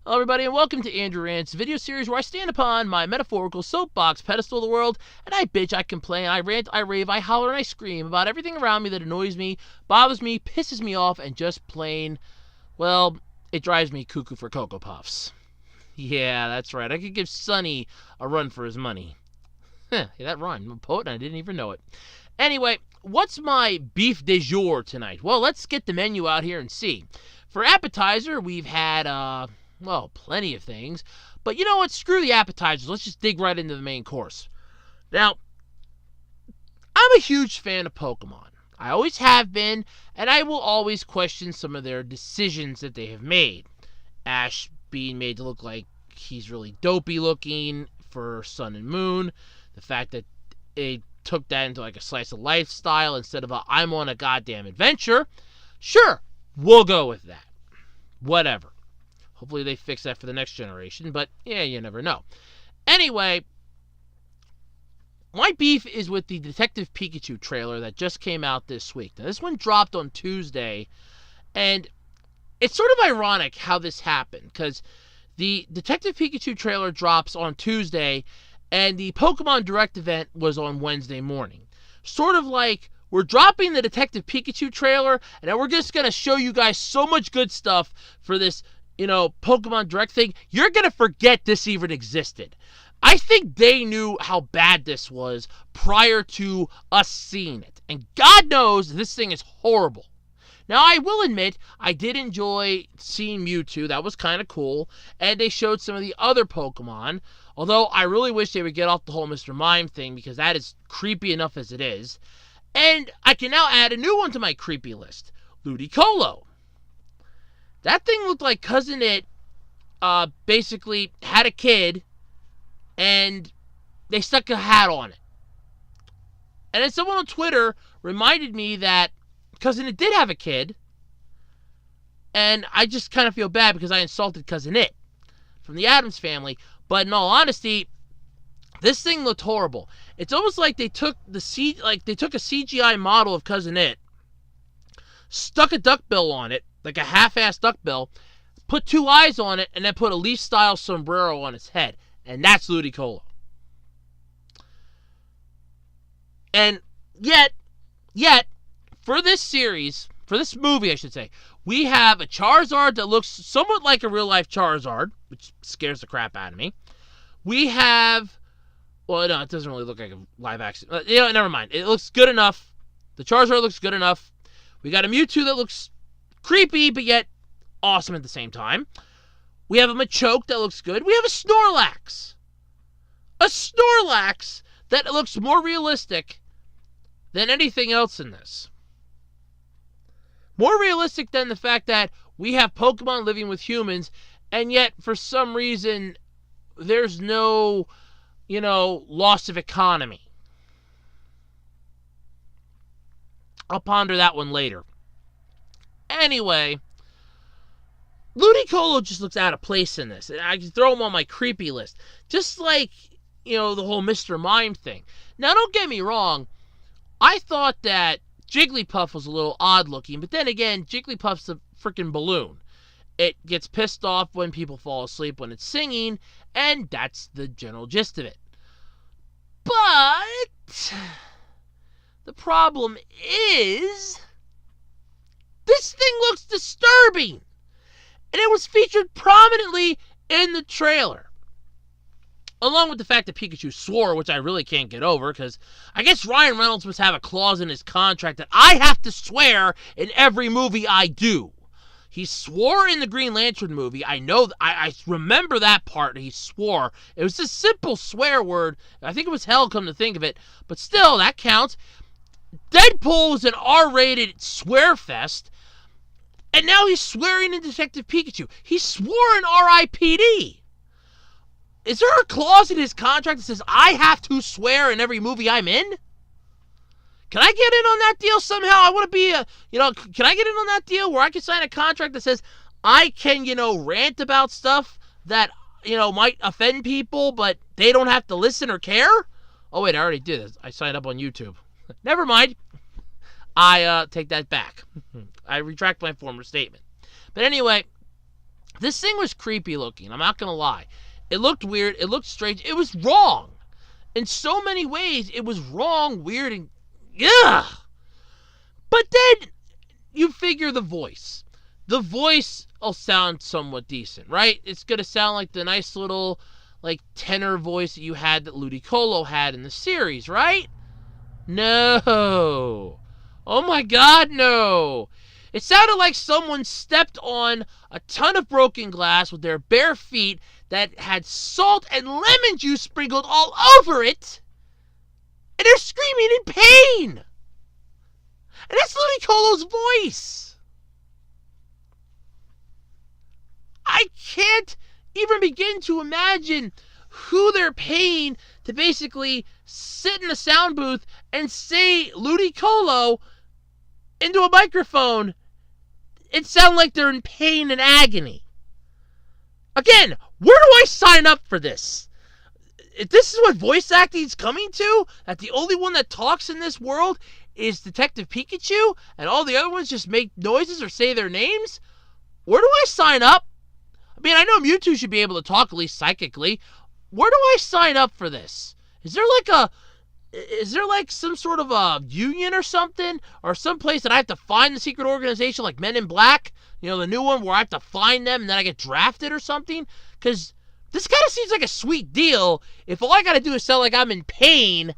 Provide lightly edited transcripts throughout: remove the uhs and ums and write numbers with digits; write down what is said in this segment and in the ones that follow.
Hello everybody and welcome to Andrew Rants, video series where I stand upon my metaphorical soapbox pedestal of the world and I bitch, I complain, I rant, I rave, I holler, and I scream about everything around me that annoys me, bothers me, pisses me off, and just plain, well, it drives me cuckoo for Cocoa Puffs. Yeah, that's right, I could give Sonny a run for his money. Yeah, that rhymed. I'm a poet and I didn't even know it. Anyway, what's my beef du jour tonight? Well, let's get the menu out here and see. For appetizer, we've had, well, plenty of things. But you know what? Screw the appetizers. Let's just dig right into the main course. Now, I'm a huge fan of Pokemon. I always have been, and I will always question some of their decisions that they have made. Ash being made to look like he's really dopey looking for Sun and Moon. The fact that they took that into like a slice of lifestyle instead of a I'm on a goddamn adventure. Sure, we'll go with that. Whatever. Hopefully they fix that for the next generation, but yeah, you never know. Anyway, my beef is with the Detective Pikachu trailer that just came out this week. Now, this one dropped on Tuesday, and it's sort of ironic how this happened, because the Detective Pikachu trailer drops on Tuesday, and the Pokemon Direct event was on Wednesday morning. Sort of like, we're dropping the Detective Pikachu trailer, and then we're just going to show you guys so much good stuff for this, Pokemon Direct thing. You're going to forget this even existed. I think they knew how bad this was prior to us seeing it. And God knows this thing is horrible. Now, I will admit, I did enjoy seeing Mewtwo. That was kind of cool. And they showed some of the other Pokemon. Although, I really wish they would get off the whole Mr. Mime thing, because that is creepy enough as it is. And I can now add a new one to my creepy list. Ludicolo. That thing looked like Cousin It basically had a kid, and they stuck a hat on it. And then someone on Twitter reminded me that Cousin It did have a kid, and I just kind of feel bad because I insulted Cousin It from the Addams Family. But in all honesty, this thing looked horrible. It's almost like they took a CGI model of Cousin It, stuck a duckbill on it, like a half-assed duckbill, put two eyes on it, and then put a leaf-style sombrero on its head. And that's Ludicolo. And yet, for this series, for this movie, I should say, we have a Charizard that looks somewhat like a real-life Charizard, which scares the crap out of me. We have, well, no, it doesn't really look like a live-action. Never mind. It looks good enough. The Charizard looks good enough. We got a Mewtwo that looks creepy, but yet awesome at the same time. We have a Machoke that looks good. We have a Snorlax. A Snorlax that looks more realistic than anything else in this. More realistic than the fact that we have Pokemon living with humans, and yet, for some reason, there's no, loss of economy. I'll ponder that one later. Anyway, Ludicolo just looks out of place in this. I can throw him on my creepy list. Just like, the whole Mr. Mime thing. Now, don't get me wrong. I thought that Jigglypuff was a little odd looking, but then again, Jigglypuff's a freaking balloon. It gets pissed off when people fall asleep when it's singing, and that's the general gist of it. But the problem is, this thing looks disturbing. And it was featured prominently in the trailer. Along with the fact that Pikachu swore, which I really can't get over, because I guess Ryan Reynolds must have a clause in his contract that I have to swear in every movie I do. He swore in the Green Lantern movie. I know, I remember that part. He swore. It was a simple swear word. I think it was hell, come to think of it. But still, that counts. Deadpool was an R-rated swear fest. And now he's swearing in Detective Pikachu. He swore in R.I.P.D. Is there a clause in his contract that says I have to swear in every movie I'm in? Can I get in on that deal somehow? I want to be can I get in on that deal where I can sign a contract that says I can, rant about stuff that, might offend people, but they don't have to listen or care? Oh, wait, I already did this. I signed up on YouTube. Never mind. I take that back. I retract my former statement. But anyway, This thing was creepy looking, I'm not going to lie. It looked weird, it looked strange, it was wrong. In so many ways, it was wrong, weird, and yeah. But then you figure the voice. The voice will sound somewhat decent, right? It's going to sound like the nice little like tenor voice that you had that Ludicolo had in the series, right? No. Oh my God, no. It sounded like someone stepped on a ton of broken glass with their bare feet that had salt and lemon juice sprinkled all over it, and they're screaming in pain. And that's Ludicolo's voice. I can't even begin to imagine who they're paying to basically sit in a sound booth and say Ludicolo into a microphone and sound like they're in pain and agony. Again, where do I sign up for this? If this is what voice acting is coming to, that the only one that talks in this world is Detective Pikachu, and all the other ones just make noises or say their names, where do I sign up? I mean, I know Mewtwo should be able to talk at least psychically. Where do I sign up for this? Is there like some sort of a union or something? Or some place that I have to find the secret organization like Men in Black? You know, the new one where I have to find them and then I get drafted or something? Because this kind of seems like a sweet deal if all I got to do is sound like I'm in pain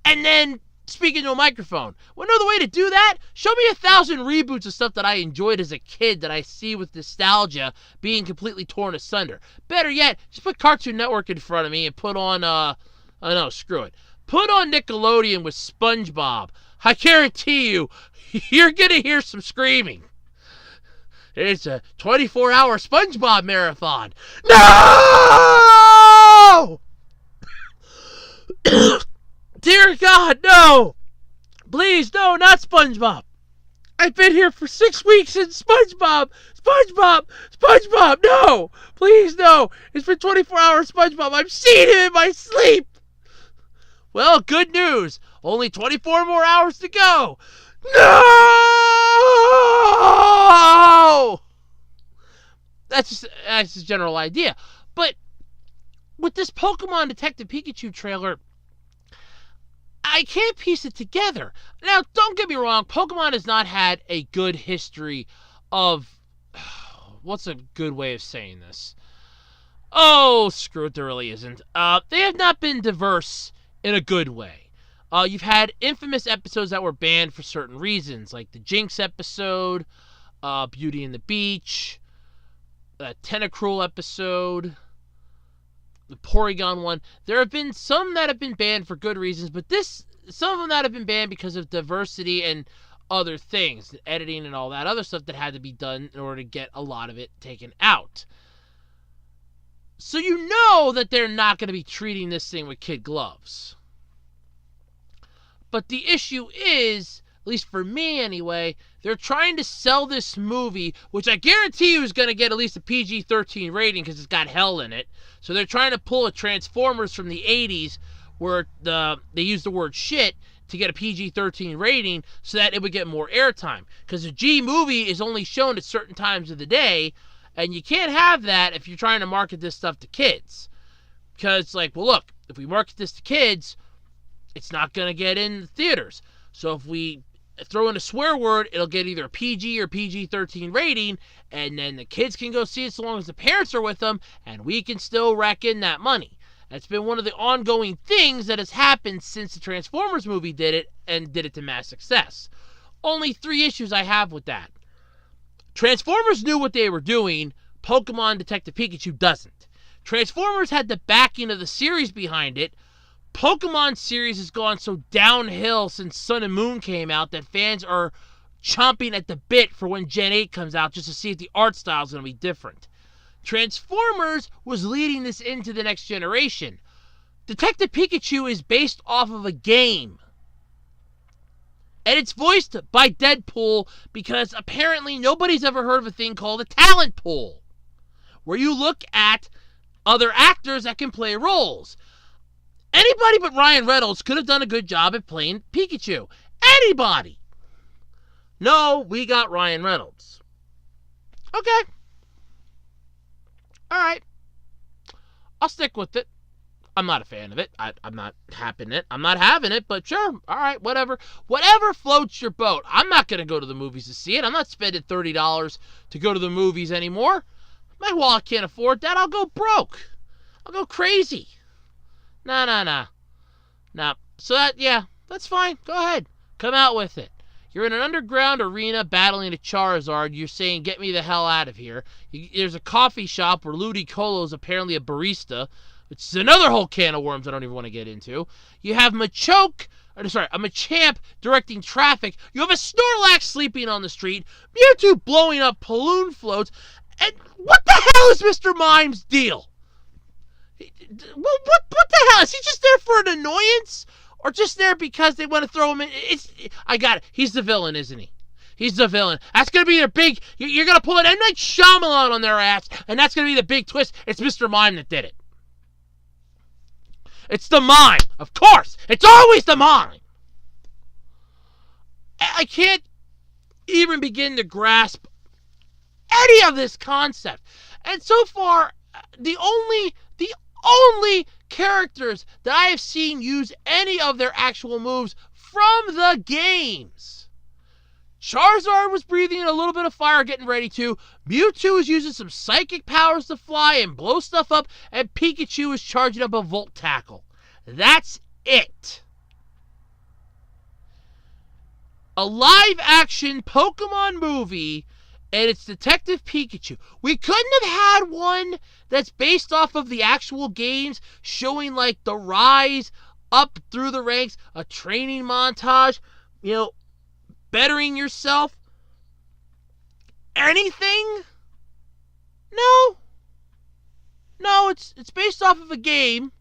and then speak into a microphone. Well, no, the way to do that, show me 1,000 reboots of stuff that I enjoyed as a kid that I see with nostalgia being completely torn asunder. Better yet, just put Cartoon Network in front of me and put on, oh no, screw it. Put on Nickelodeon with SpongeBob. I guarantee you, you're going to hear some screaming. It's a 24-hour SpongeBob marathon. No! Dear God, no! Please, no, not SpongeBob. I've been here for 6 weeks and SpongeBob, no! Please, no! It's been 24 hours, SpongeBob. I've seen him in my sleep! Well, good news. Only 24 more hours to go. No! That's the general idea. But with this Pokemon Detective Pikachu trailer, I can't piece it together. Now, don't get me wrong. Pokemon has not had a good history of... What's a good way of saying this? Oh, screw it, there really isn't. They have not been diverse in a good way. You've had infamous episodes that were banned for certain reasons, like the Jinx episode, Beauty and the Beach, the Tentacruel episode, the Porygon one. There have been some that have been banned for good reasons, but some of them that have been banned because of diversity and other things, editing and all that other stuff that had to be done in order to get a lot of it taken out. So you know that they're not going to be treating this thing with kid gloves. But the issue is, at least for me anyway, they're trying to sell this movie, which I guarantee you is going to get at least a PG-13 rating because it's got hell in it. So they're trying to pull a Transformers from the 80s where they use the word shit to get a PG-13 rating so that it would get more airtime. Because a G movie is only shown at certain times of the day, and you can't have that if you're trying to market this stuff to kids. Because, like, well, look, if we market this to kids, it's not going to get in the theaters. So if we throw in a swear word, it'll get either a PG or PG-13 rating, and then the kids can go see it so long as the parents are with them, and we can still rack in that money. That's been one of the ongoing things that has happened since the Transformers movie did it, and did it to mass success. Only 3 issues I have with that. Transformers knew what they were doing. Pokemon Detective Pikachu doesn't. Transformers had the backing of the series behind it. Pokemon series has gone so downhill since Sun and Moon came out that fans are chomping at the bit for when Gen 8 comes out just to see if the art style is going to be different. Transformers was leading this into the next generation. Detective Pikachu is based off of a game. And it's voiced by Deadpool because apparently nobody's ever heard of a thing called a talent pool, where you look at other actors that can play roles. Anybody but Ryan Reynolds could have done a good job at playing Pikachu. Anybody. No, we got Ryan Reynolds. Okay. I'll stick with it. I'm not a fan of it. I'm not having it. I'm not having it, but sure. All right, whatever. Whatever floats your boat. I'm not going to go to the movies to see it. I'm not spending $30 to go to the movies anymore. My wallet can't afford that. I'll go broke. I'll go crazy. Nah. So that's fine. Go ahead. Come out with it. You're in an underground arena battling a Charizard. You're saying, get me the hell out of here. There's a coffee shop where Ludicolo is apparently a barista, which is another whole can of worms I don't even want to get into. You have a Machamp directing traffic. You have a Snorlax sleeping on the street. Mewtwo blowing up balloon floats. And what the hell is Mr. Mime's deal? What the hell? Is he just there for an annoyance? Or just there because they want to throw him in? I got it. He's the villain, isn't he? He's the villain. That's going to be their big... You're going to pull an M. Night Shyamalan on their ass, and that's going to be the big twist. It's Mr. Mime that did it. It's the mime. Of course. It's always the mime. I can't even begin to grasp any of this concept. And so far, the only characters that I have seen use any of their actual moves from the games. Charizard was breathing a little bit of fire, getting ready to. Mewtwo is using some psychic powers to fly and blow stuff up, and Pikachu is charging up a Volt Tackle. That's it. A live-action Pokemon movie, and it's Detective Pikachu. We couldn't have had one that's based off of the actual games, showing like the rise up through the ranks, a training montage, bettering yourself. Anything? No, it's based off of a game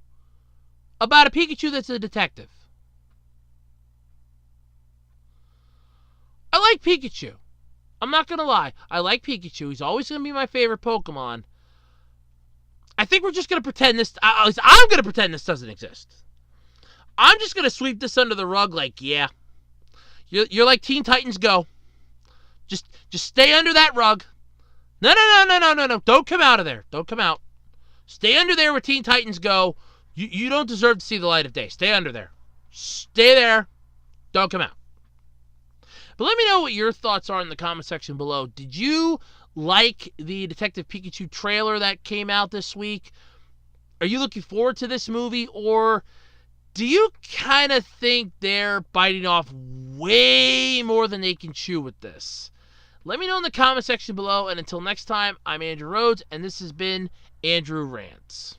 about a Pikachu that's a detective. I like Pikachu. I'm not going to lie. I like Pikachu. He's always going to be my favorite Pokemon. I think we're just going to pretend this... I'm going to pretend this doesn't exist. I'm just going to sweep this under the rug like, yeah. You're like Teen Titans Go. Just stay under that rug. No. Don't come out of there. Don't come out. Stay under there where Teen Titans Go. You don't deserve to see the light of day. Stay under there. Stay there. Don't come out. But let me know what your thoughts are in the comment section below. Did you like the Detective Pikachu trailer that came out this week? Are you looking forward to this movie? Or do you kind of think they're biting off way more than they can chew with this? Let me know in the comment section below. And until next time, I'm Andrew Rhodes, and this has been Andrew Rants.